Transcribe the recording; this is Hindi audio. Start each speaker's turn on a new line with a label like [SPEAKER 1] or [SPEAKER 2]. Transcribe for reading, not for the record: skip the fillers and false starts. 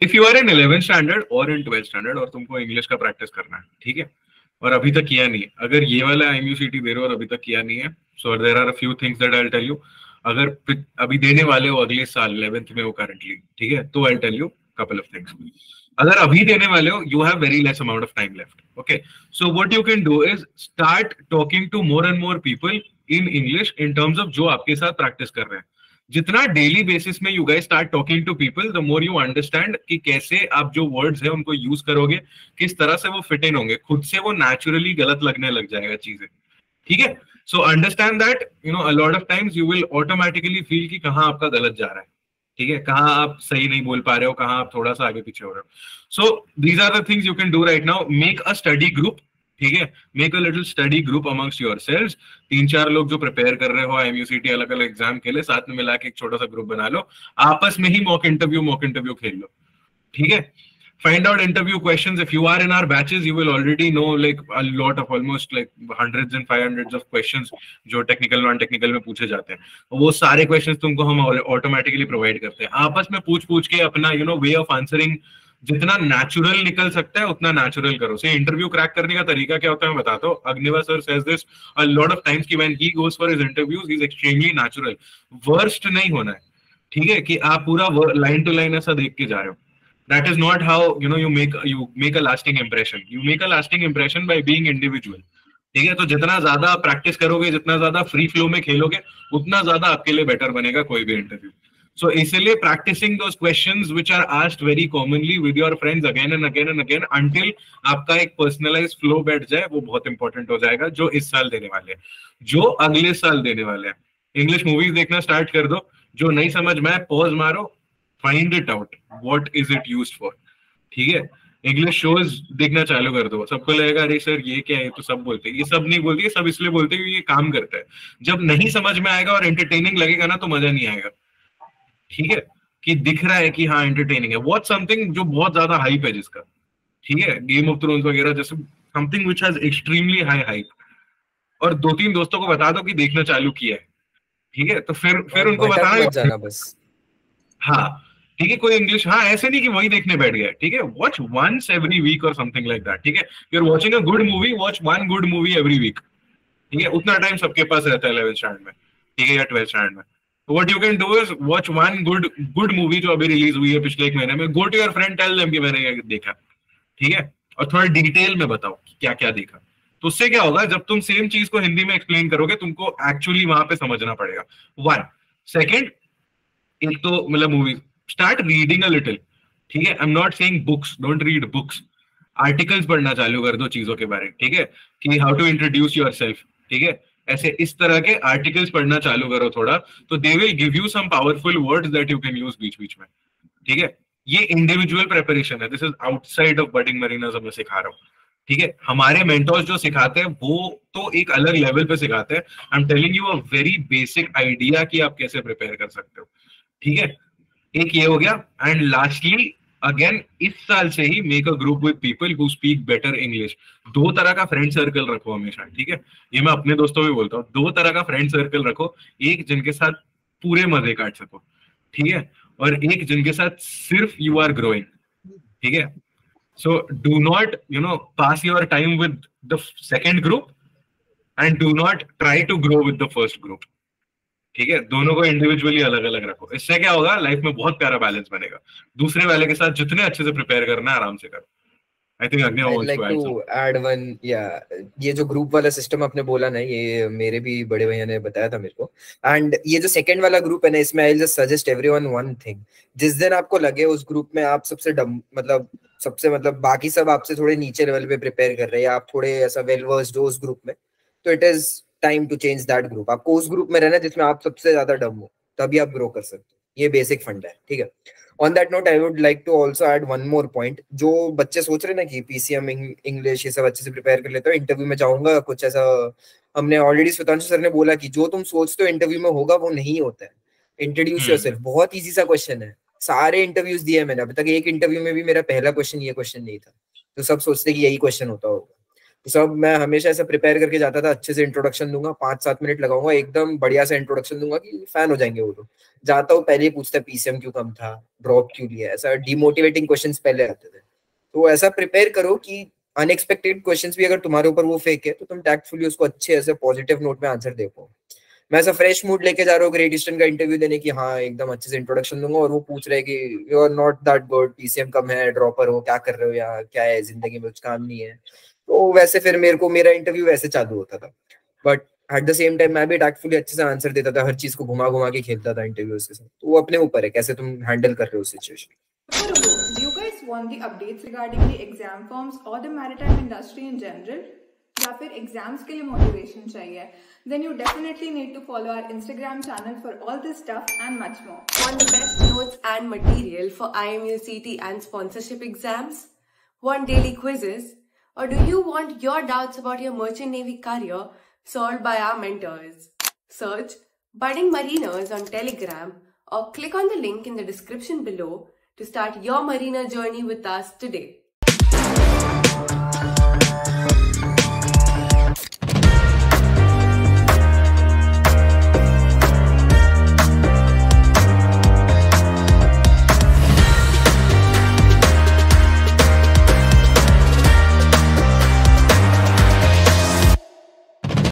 [SPEAKER 1] If you are in 11th standard और इन 12th स्टैंडर्ड और तुमको इंग्लिश का प्रैक्टिस करना है, ठीक है, और अभी तक किया नहीं है, अगर ये वाला IMUCT दे रहे हो और अभी तक किया नहीं है, so there are a few things that I will tell you. अगर अभी देने वाले हो अगले साल 11th में हो करंटली, ठीक है, तो I will tell you couple of things. अगर अभी देने वाले हो, you have very less amount of time left. Okay, so what you can do is start talking to more and more people in English in terms of जो आपके साथ प्रैक्टिस कर रहे हैं. जितना डेली बेसिस में you guys start talking to people, the more you understand कि कैसे आप जो वर्ड्स है उनको यूज करोगे, किस तरह से वो फिट इन होंगे, खुद से वो नेचुरली गलत लगने लग जाएगा चीजें. ठीक है, so understand that a lot of times you will automatically feel कि कहाँ आपका गलत जा रहा है. ठीक है, कहाँ आप सही नहीं बोल पा रहे हो, कहाँ आप थोड़ा सा आगे पीछे हो रहे हो. So these are the things you can do right now. Make a study group. ठीक है, make a little study group amongst yourselves. 3-4 लोग जो प्रिपेयर कर रहे हो IMUCT अलग अलग एग्जाम के लिए, साथ में मिला के एक छोटा सा ग्रुप बना लो. आपस में ही मॉक इंटरव्यू खेल लो. ठीक है, find out interview questions. If you are in our batches, you will already know like a lot of almost like hundreds and 500s of questions जो टेक्निकल नॉन टेक्निकल में पूछे जाते हैं. वो सारे क्वेश्चंस तुमको हम ऑटोमेटिकली प्रोवाइड करते हैं. आपस में पूछ के अपना वे ऑफ आंसरिंग जितना नेचुरल निकल सकता है उतना नेचुरल करो. से इंटरव्यू क्रैक करने का तरीका क्या होता है मैं बताता हूँ. Agniva sir says this a lot of times कि when he goes for his interviews he is extremely natural. Worst नहीं होना है. ठीक है, कि आप पूरा लाइन टू लाइन ऐसा देख के जा रहे हो. That is not how you make a lasting impression. You make a lasting impression by being individual. ठीक है, तो जितना ज्यादा प्रैक्टिस करोगे, जितना ज्यादा फ्री फ्लो में खेलोगे, उतना ज्यादा आपके लिए बेटर बनेगा कोई भी इंटरव्यू. सो इसलिए practising those questions which are asked very commonly with your friends again and again and again until आपका एक पर्सनलाइज फ्लो बैठ जाए, वो बहुत इंपॉर्टेंट हो जाएगा. जो इस साल देने वाले हैं, जो अगले साल देने वाले हैं. इंग्लिश मूवीज देखना स्टार्ट कर दो. जो नहीं समझ में आए पॉज मारो, find it out what is it used for. ठीक है, इंग्लिश शोज देखना चालू कर दो. सबको लगेगा अरे सर ये क्या है, तो सब बोलते हैं. ये सब नहीं बोलते, सब इसलिए बोलते हैं ये काम करता है. जब नहीं समझ में आएगा और एंटरटेनिंग लगेगा ना, तो मजा नहीं आएगा. ठीक है, कि दिख रहा है कि हाँ एंटरटेनिंग है. वॉच समथिंग जो बहुत ज्यादा हाइप है जिसका. ठीक है, गेम ऑफ थ्रोन्स वगैरह जैसे something which has extremely high hype, और 2-3 दोस्तों को बता दो कि देखना चालू किया है. ठीक है, तो फिर उनको बताना
[SPEAKER 2] बस.
[SPEAKER 1] हाँ ठीक है, कोई इंग्लिश, हाँ ऐसे नहीं कि वही देखने बैठ गया. ठीक है, वॉच वंस एवरी वीक और समथिंग लाइक दैट. ठीक है, you are watching a good movie, watch one good movie every week. ठीक है, उतना टाइम सबके पास रहता है 11th स्टैंडर्ड में. ठीक है, या 12th स्टैंडर्ड में. What you can do is watch one good movie जो अभी रिलीज हुई है पिछले 1 महीने में. Go to your friend, tell them कि मैंने ये देखा. ठीक है, और थोड़ा डिटेल में बताओ क्या क्या देखा. तो उससे क्या होगा, जब तुम सेम चीज को हिंदी में एक्सप्लेन करोगे, तुमको एक्चुअली वहां पे समझना पड़ेगा. 1 सेकेंड, एक तो मतलब movie start reading a little. ठीक है, I am not saying books, don't read books. Articles पढ़ना चालू कर दो चीजों के बारे. ठीक है, कि हाउ टू इंट्रोड्यूस योरसेल्फ. ठीक है, ऐसे इस तरह के आर्टिकल्स पढ़ना चालू करो थोड़ा, तो they will give you some powerful words that you can use बीच बीच में. ठीक है, ये इंडिविजुअल प्रिपरेशन है. This is outside of budding Marinas मैं सिखा रहा हूँ. ठीक है, हमारे मेंटर्स जो सिखाते हैं वो तो एक अलग लेवल पे सिखाते हैं. I am telling you a very basic idea कि आप कैसे प्रिपेयर कर सकते हो. ठीक है, एक ये हो गया. एंड लास्टली अगेन इस साल से ही make a group with people who speak better English. 2 तरह का फ्रेंड सर्कल रखो हमेशा. ठीक है, ये मैं अपने दोस्तों भी बोलता हूँ. 2 तरह का फ्रेंड सर्कल रखो. एक जिनके साथ पूरे मजे काट सको. ठीक है, और एक जिनके साथ सिर्फ यू आर ग्रोइंग. ठीक है, so do not pass your time with the second group and do not try to grow with the first group. ठीक है, दोनों को इंडिविजुअली अलग अलग रखो. इससे क्या होगा, लाइफ में बहुत प्यारा बैलेंस बनेगा. दूसरे वाले के साथ जितने अच्छे से प्रिपेयर करना है आराम से करो. I think Agni wants to add something.
[SPEAKER 2] Add one, या ये जो ग्रुप वाला सिस्टम आपने बोला ना, ये मेरे भी बड़े भैया ने बताया था मेरे को. एंड ये जो सेकंड वाला ग्रुप है ना, इसमें I just suggest everyone one thing. जिस दिन आपको लगे उस ग्रुप में आप सबसे बाकी सब आपसे थोड़े नीचे लेवल पे प्रिपेयर कर रहे हैं, आप थोड़े ऐसा वेल वर्स्ड हो उस ग्रुप में, तो it is time to change that group. आपको उस ग्रुप में रहना जिसमें आप सबसे ज्यादा डम हो, तभी आप ग्रो कर सकते हो. ये बेसिक फंड है. ठीक है, on that note I would like to also add one more point. जो बच्चे सोच रहे ना कि PCM इंग्लिश ये सब अच्छे से प्रिपेयर कर लेते हो, इंटरव्यू में जाऊंगा कुछ ऐसा, हमने ऑलरेडी सुधांशु सर ने बोला कि जो तुम सोचते हो इंटरव्यू में होगा वो नहीं होता है. इंट्रोड्यूस योरसेल्फ बहुत इजी सा क्वेश्चन है. सारे इंटरव्यूज दिए मैंने, अभी तक एक इंटरव्यू में भी मेरा पहला क्वेश्चन ये क्वेश्चन नहीं था. तो सब सोचते कि यही क्वेश्चन होता होगा. तो सब मैं हमेशा ऐसा प्रिपेयर करके जाता था, अच्छे से इंट्रोडक्शन दूंगा, 5-7 मिनट लगाऊंगा, एकदम बढ़िया से इंट्रोडक्शन दूंगा कि फैन हो जाएंगे वो लोग। जाता हूँ पहले ही पूछता पीसीएम क्यों कम था, ड्रॉप क्यों लिया, ऐसा डिमोटिवेटिंग क्वेश्चंस पहले आते थे। तो ऐसा प्रिपेयर करो कि अनएक्सपेक्टेड क्वेश्चंस भी अगर तुम्हारे ऊपर वो फेक है तो तुम टैक्टफुली उसको अच्छे ऐसे पॉजिटिव नोट में आंसर दे पाओ। मैं ऐसा फ्रेश मूड लेके जा रहा हूँ ग्रेट ईस्टर्न का इंटरव्यू देने की, हाँ एकदम अच्छे से इंट्रोडक्शन दूंगा, और वो पूछ रहे कि you are not that good, PCM कम है, ड्रॉपर हो, क्या कर रहे हो, या क्या है जिंदगी में कुछ काम नहीं है। तो वैसे फिर मेरे को मेरा इंटरव्यू वैसे चालू होता था, but at the same time मैं भी टैक्टफुली अच्छे से आंसर देता था, हर चीज को घुमा घुमा के खेलता था इंटरव्यूज के साथ। तो वो अपने ऊपर है कैसे तुम हैंडल कर रहे हो situation.
[SPEAKER 3] Do you guys want the updates regarding the exam forms or the maritime industry in general? या फिर एग्जाम्स के लिए मोटिवेशन चाहिए? Then you definitely need to follow our Instagram channel for all this stuff and much more.
[SPEAKER 4] Want the best notes and material for IMUCT and sponsorship exams? Want daily quizzes? Or do you want your doubts about your merchant navy career solved by our mentors? Search Budding Mariners on Telegram or click on the link in the description below to start your mariner journey with us today.